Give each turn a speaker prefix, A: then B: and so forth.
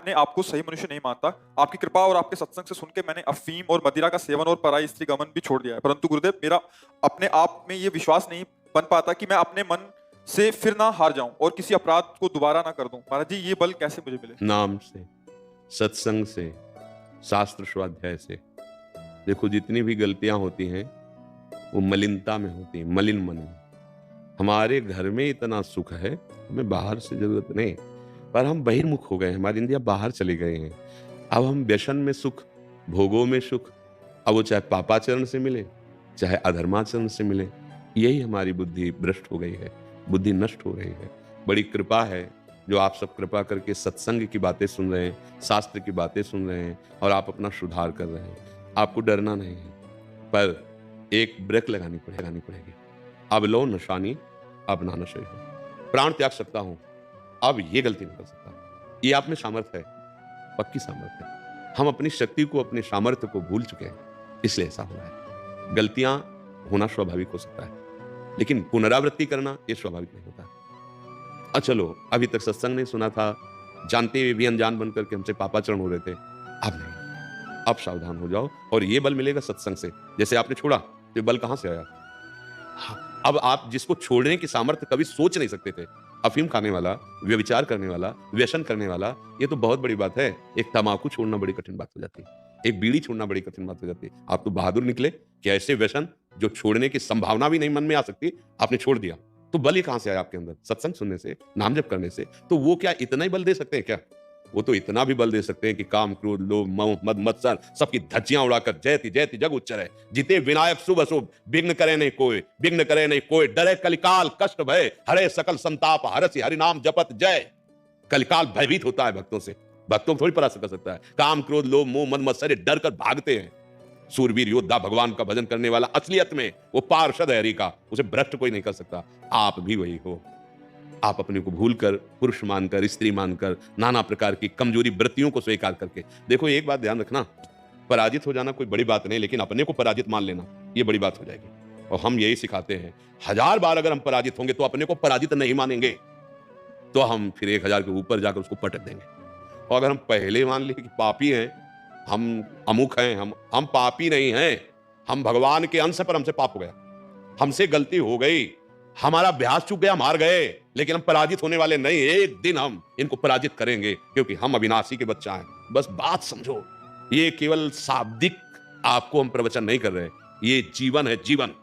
A: अपने आप को सही मनुष्य नहीं मानता। आपकी कृपा और आपके सत्संग से सुन के मैंने अफीम और मदिरा का सेवन और पराई स्त्री गमन भी छोड़ दिया है। परंतु गुरुदेव, मेरा अपने आप में ये विश्वास नहीं बन पाता कि मैं अपने मन से फिर ना हार जाऊं और किसी अपराध को दोबारा ना कर दूं। महाराज जी, ये बल कैसे मुझे मिले?
B: नाम से, सत्संग से, शास्त्र स्वाध्याय से। देखो, जितनी भी गलतियां होती हैं वो मलिनता में होती हैं, मलिन मन में। हमारे घर में इतना सुख है, हमें बाहर से जरूरत नहीं, पर हम बहिर्मुख हो गए हैं, हमारी इंद्रियां बाहर चली गई हैं। अब हम व्यसन में सुख, भोगों में सुख, अब वो चाहे पापाचरण से मिले चाहे अधर्माचरण से मिले, यही हमारी बुद्धि भ्रष्ट हो गई है, बुद्धि नष्ट हो रही है। बड़ी कृपा है जो आप सब कृपा करके सत्संग की बातें सुन रहे हैं, शास्त्र की बातें सुन रहे हैं और आप अपना सुधार कर रहे हैं। आपको डरना नहीं है, पर एक ब्रेक लगानी पड़ेगी। अब लो नशानी, अब ना नशे हो। प्राण त्याग सकता हूं, अब ये गलती नहीं कर सकता। ये आप में सामर्थ्य है, पक्की सामर्थ्य है। हम अपनी शक्ति को, अपने सामर्थ्य को भूल चुके हैं, इसलिए ऐसा हो रहा है। गलतियां होना स्वाभाविक हो सकता है, लेकिन पुनरावृत्ति करना ये स्वाभाविक नहीं होता। चलो, अभी तक सत्संग नहीं सुना था, जानते हुए भी अनजान बन करके हमसे पापाचरण हो रहे थे, अब नहीं, अब सावधान हो जाओ और ये बल मिलेगा सत्संग से। जैसे आपने छोड़ा, ये बल कहां से आया? हाँ, अब आप जिसको छोड़ने की सामर्थ्य कभी सोच नहीं सकते थे, अफीम खाने वाला, व्यभिचार करने वाला, व्यसन करने वाला, ये तो बहुत बड़ी बात है। एक तम्बाकू छोड़ना बड़ी कठिन बात हो जाती है, एक बीड़ी छोड़ना बड़ी कठिन बात हो जाती है। आप तो बहादुर निकले कि ऐसे व्यसन जो छोड़ने की संभावना भी नहीं मन में आ सकती, आपने छोड़ दिया। तो बल ये कहां से आया आपके अंदर? सत्संग सुनने से, नाम जप करने से। तो वो क्या इतना ही बल दे सकते हैं क्या? वो तो इतना भी बल दे सकते हैं कि काम, क्रोध, लोभ, मोह, मद, मत्सर सबकी धज्जियां उड़ाकर जयति जयति जग उच्चरे, जिते विनायक शुभ अशुभ, विघ्न करे नहीं कोई, डरे कलिकाल कष्ट भय, हरे सकल संताप, हरसि हरि नाम जपत जय। कलिकाल भयभीत होता है भक्तों से, भक्तों को थोड़ी परास्त कर सकता है। काम, क्रोध, लोभ, मोह, मद, मत्सर डर कर भागते हैं। सूरवीर योद्धा भगवान का भजन करने वाला असलियत में वो पार्षद है हरि का, उसे भ्रष्ट कोई नहीं कर सकता। आप भी वही हो। आप अपने को भूलकर, पुरुष मानकर, स्त्री मानकर, नाना प्रकार की कमजोरी वृत्तियों को स्वीकार करके, देखो एक बात ध्यान रखना, पराजित हो जाना कोई बड़ी बात नहीं, लेकिन अपने को पराजित मान लेना ये बड़ी बात हो जाएगी। और हम यही सिखाते हैं, 1000 बार अगर हम पराजित होंगे तो अपने को पराजित नहीं मानेंगे, तो हम फिर 1000 के ऊपर जाकर उसको पटक देंगे। और अगर हम पहले मान लिए कि पापी हैं, हम अमुक हैं, हम पापी नहीं हैं, हम भगवान के अंश पर हमसे पाप हो गया, हमसे गलती हो गई, हमारा अभ्यास चूक गया, मार गए, लेकिन हम पराजित होने वाले नहीं। एक दिन हम इनको पराजित करेंगे, क्योंकि हम अविनाशी के बच्चा हैं। बस बात समझो, ये केवल शाब्दिक आपको हम प्रवचन नहीं कर रहे, ये जीवन है, जीवन।